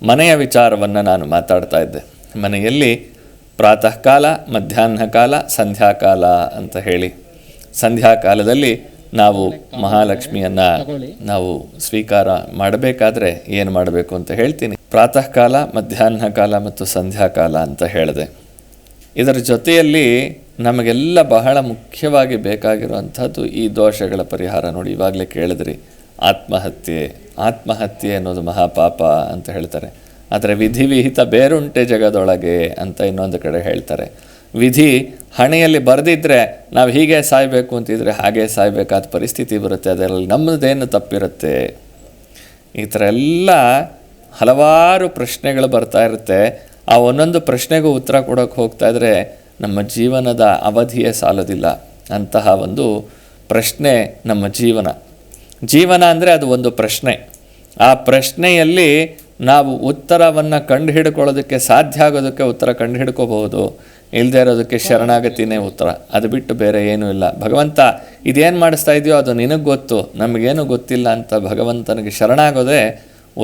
ಮನೆಯ ವಿಚಾರವನ್ನು ನಾನು ಮಾತಾಡ್ತಾ ಇದ್ದೆ. ಮನೆಯಲ್ಲಿ ಪ್ರಾತಃ ಕಾಲ, ಮಧ್ಯಾಹ್ನ ಕಾಲ, ಸಂಧ್ಯಾಕಾಲ ಅಂತ ಹೇಳಿ, ಸಂಧ್ಯಾಕಾಲದಲ್ಲಿ ನಾವು ಮಹಾಲಕ್ಷ್ಮಿಯನ್ನು ನಾವು ಸ್ವೀಕಾರ ಮಾಡಬೇಕಾದ್ರೆ ಏನು ಮಾಡಬೇಕು ಅಂತ ಹೇಳ್ತೀನಿ. ಪ್ರಾತಃ ಕಾಲ, ಮಧ್ಯಾಹ್ನ ಕಾಲ ಮತ್ತು ಸಂಧ್ಯಾಕಾಲ ಅಂತ ಹೇಳಿದೆ. ಇದರ ಜೊತೆಯಲ್ಲಿ ನಮಗೆಲ್ಲ ಬಹಳ ಮುಖ್ಯವಾಗಿ ಬೇಕಾಗಿರುವಂಥದ್ದು ಈ ದೋಷಗಳ ಪರಿಹಾರ. ನೋಡಿ, ಇವಾಗಲೇ ಕೇಳಿದ್ರಿ, ಆತ್ಮಹತ್ಯೆ ಅನ್ನೋದು ಮಹಾಪಾಪ ಅಂತ ಹೇಳ್ತಾರೆ. ಆದರೆ ವಿಧಿವಿಹಿತ ಬೇರುಂಟೆ ಜಗದೊಳಗೆ ಅಂತ ಇನ್ನೊಂದು ಕಡೆ ಹೇಳ್ತಾರೆ. ವಿಧಿ ಹಣೆಯಲ್ಲಿ ಬರೆದಿದ್ದರೆ ನಾವು ಹೀಗೆ ಸಾಯಬೇಕು ಅಂತಿದ್ರೆ ಹಾಗೆ ಸಾಯಬೇಕಾದ ಪರಿಸ್ಥಿತಿ ಬರುತ್ತೆ. ಅದರಲ್ಲಿ ನಮ್ಮದೇನು ತಪ್ಪಿರುತ್ತೆ? ಈ ಥರ ಎಲ್ಲ ಹಲವಾರು ಪ್ರಶ್ನೆಗಳು ಬರ್ತಾ ಇರುತ್ತೆ. ಆ ಒಂದೊಂದು ಪ್ರಶ್ನೆಗೂ ಉತ್ತರ ಕೊಡೋಕ್ಕೆ ಹೋಗ್ತಾ ಇದ್ದರೆ ನಮ್ಮ ಜೀವನದ ಅವಧಿಯೇ ಸಾಲೋದಿಲ್ಲ. ಅಂತಹ ಒಂದು ಪ್ರಶ್ನೆ ನಮ್ಮ ಜೀವನ ಅಂದರೆ ಅದು ಒಂದು ಪ್ರಶ್ನೆ. ಆ ಪ್ರಶ್ನೆಯಲ್ಲಿ ನಾವು ಉತ್ತರವನ್ನು ಕಂಡು ಹಿಡ್ಕೊಳ್ಳೋದಕ್ಕೆ ಸಾಧ್ಯ ಆಗೋದಕ್ಕೆ ಉತ್ತರ ಕಂಡು ಹಿಡ್ಕೋಬಹುದು, ಇಲ್ಲದೆ ಇರೋದಕ್ಕೆ ಶರಣಾಗತಿನೇ ಉತ್ತರ. ಅದು ಬಿಟ್ಟು ಬೇರೆ ಏನೂ ಇಲ್ಲ. ಭಗವಂತ ಇದೇನು ಮಾಡಿಸ್ತಾ ಇದೆಯೋ ಅದು ನಿನಗೆ ಗೊತ್ತು, ನಮಗೇನು ಗೊತ್ತಿಲ್ಲ ಅಂತ ಭಗವಂತನಿಗೆ ಶರಣಾಗೋದೇ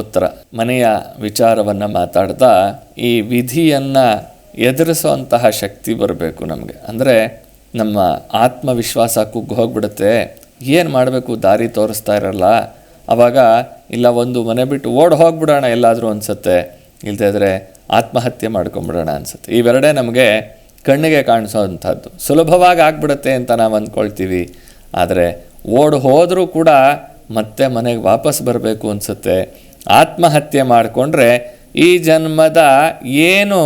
ಉತ್ತರ. ಮನೆಯ ವಿಚಾರವನ್ನು ಮಾತಾಡ್ತಾ ಈ ವಿಧಿಯನ್ನು ಎದುರಿಸುವಂತಹ ಶಕ್ತಿ ಬರಬೇಕು ನಮಗೆ. ಅಂದರೆ ನಮ್ಮ ಆತ್ಮವಿಶ್ವಾಸ ಕುಗ್ಗಿ ಹೋಗ್ಬಿಡುತ್ತೆ. ಏನು ಮಾಡಬೇಕು ದಾರಿ ತೋರಿಸ್ತಾ ಇರಲ್ಲ. ಆವಾಗ ಇಲ್ಲ ಒಂದು ಮನೆ ಬಿಟ್ಟು ಹೋಗ್ಬಿಡೋಣ ಎಲ್ಲಾದರೂ ಅನಿಸುತ್ತೆ, ಇಲ್ಲದೇ ಇದ್ದರೆ ಆತ್ಮಹತ್ಯೆ ಮಾಡ್ಕೊಂಬಿಡೋಣ ಅನಿಸುತ್ತೆ. ಇವೆರಡೇ ನಮಗೆ ಕಣ್ಣಿಗೆ ಕಾಣಿಸೋವಂಥದ್ದು. ಸುಲಭವಾಗಿ ಆಗ್ಬಿಡುತ್ತೆ ಅಂತ ನಾವು ಅಂದ್ಕೊಳ್ತೀವಿ. ಆದರೆ ಹೋದರೂ ಕೂಡ ಮತ್ತೆ ಮನೆಗೆ ವಾಪಸ್ ಬರಬೇಕು ಅನಿಸುತ್ತೆ. ಆತ್ಮಹತ್ಯೆ ಮಾಡಿಕೊಂಡ್ರೆ ಈ ಜನ್ಮದ ಏನು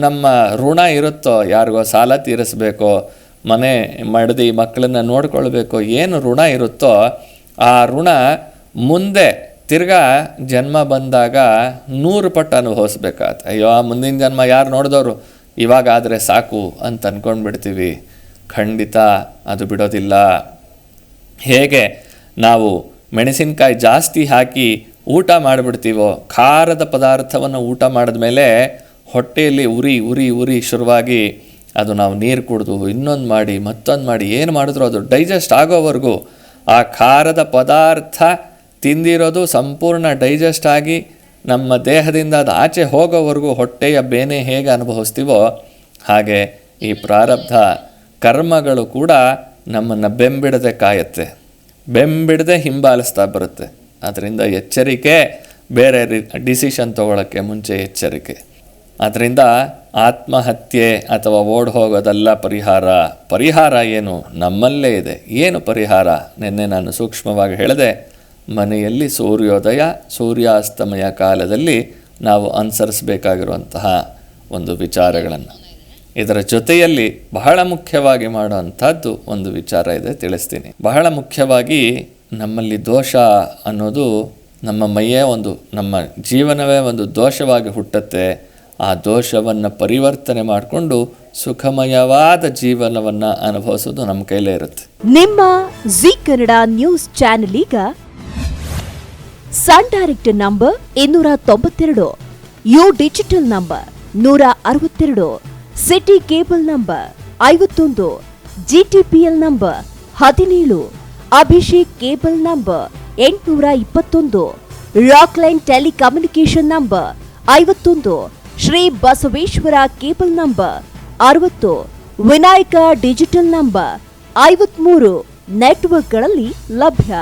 ನಮ್ಮ ಋಣ ಇರುತ್ತೋ, ಯಾರಿಗೋ ಸಾಲ ತೀರಿಸ್ಬೇಕೋ, ಮನೆ ಮಡದಿ ಮಕ್ಕಳನ್ನು ನೋಡ್ಕೊಳ್ಬೇಕೋ, ಏನು ಋಣ ಇರುತ್ತೋ ಆ ಋಣ ಮುಂದೆ ತಿರ್ಗಾ ಜನ್ಮ ಬಂದಾಗ 100 ಪಟ್ಟು ಅನುಭವಿಸ್ಬೇಕಾದ. ಅಯ್ಯೋ ಮುಂದಿನ ಜನ್ಮ ಯಾರು ನೋಡಿದವರು, ಇವಾಗ ಆದರೆ ಸಾಕು ಅಂತ ಅಂದ್ಕೊಂಡ್ಬಿಡ್ತೀವಿ. ಖಂಡಿತ ಅದು ಬಿಡೋದಿಲ್ಲ. ಹೇಗೆ ನಾವು ಮೆಣಸಿನಕಾಯಿ ಜಾಸ್ತಿ ಹಾಕಿ ಊಟ ಮಾಡಿಬಿಡ್ತೀವೋ, ಖಾರದ ಪದಾರ್ಥವನ್ನು ಊಟ ಮಾಡಿದ್ಮೇಲೆ ಹೊಟ್ಟೆಯಲ್ಲಿ ಉರಿ ಶುರುವಾಗಿ ಅದು ನಾವು ನೀರು ಕುಡಿದು ಇನ್ನೊಂದು ಮಾಡಿ ಮತ್ತೊಂದು ಮಾಡಿ ಏನು ಮಾಡಿದ್ರು ಅದು ಡೈಜೆಸ್ಟ್ ಆಗೋವರೆಗೂ, ಆ ಖಾರದ ಪದಾರ್ಥ ತಿಂದಿರೋದು ಸಂಪೂರ್ಣ ಡೈಜೆಸ್ಟ್ ಆಗಿ ನಮ್ಮ ದೇಹದಿಂದ ಅದು ಆಚೆ ಹೋಗೋವರೆಗೂ ಹೊಟ್ಟೆಯ ಬೇನೆ ಹೇಗೆ ಅನುಭವಿಸ್ತೀವೋ ಹಾಗೆ ಈ ಪ್ರಾರಬ್ಧ ಕರ್ಮಗಳು ಕೂಡ ನಮ್ಮನ್ನು ಬೆಂಬಿಡದೆ ಕಾಯುತ್ತೆ, ಬೆಂಬಿಡದೆ ಹಿಂಬಾಲಿಸ್ತಾ ಬರುತ್ತೆ. ಅದರಿಂದ ಎಚ್ಚರಿಕೆ, ಬೇರೆ ಡಿಸಿಷನ್ ತೊಗೊಳ್ಳೋಕ್ಕೆ ಮುಂಚೆ ಎಚ್ಚರಿಕೆ. ಆದ್ದರಿಂದ ಆತ್ಮಹತ್ಯೆ ಅಥವಾ ಹೋಗೋದಲ್ಲ ಪರಿಹಾರ ಏನು ನಮ್ಮಲ್ಲೇ ಇದೆ. ಏನು ಪರಿಹಾರ? ನಿನ್ನೆ ನಾನು ಸೂಕ್ಷ್ಮವಾಗಿ ಹೇಳಿದೆ. ಮನೆಯಲ್ಲಿ ಸೂರ್ಯೋದಯ ಸೂರ್ಯಾಸ್ತಮಯ ಕಾಲದಲ್ಲಿ ನಾವು ಅನುಸರಿಸಬೇಕಾಗಿರುವಂತಹ ಒಂದು ವಿಚಾರಗಳನ್ನು, ಇದರ ಜೊತೆಯಲ್ಲಿ ಬಹಳ ಮುಖ್ಯವಾಗಿ ಮಾಡುವಂಥದ್ದು ಒಂದು ವಿಚಾರ ಇದೆ, ತಿಳಿಸ್ತೀನಿ. ಬಹಳ ಮುಖ್ಯವಾಗಿ ನಮ್ಮಲ್ಲಿ ದೋಷ ಅನ್ನೋದು ನಮ್ಮ ಮೈಯೇ ನಮ್ಮ ಜೀವನವೇ ಒಂದು ದೋಷವಾಗಿ ಹುಟ್ಟುತ್ತೆ. ಆ ದೋಷವನ್ನು ಪರಿವರ್ತನೆ ಮಾಡಿಕೊಂಡು ಸುಖಮಯವಾದ ಜೀವನವನ್ನು ಅನುಭವಿಸೋದು ನಮ್ಮ ಕೈಲೇ ಇರುತ್ತೆ. ನಿಮ್ಮ ಜಿ ಕನ್ನಡ ನ್ಯೂಸ್ ಚಾನೆಲ್ ಈಗ Sun Direct number 292, U Digital number 162, City Cable number 51, GTPL number 17, Abhishek cable number 821, Rock Line telecommunication number 51, Shri Basaveshwara cable number 60, Vinayaka digital number 53 ನೆಟ್ವರ್ಕ್ಗಳಲ್ಲಿ ಲಭ್ಯ.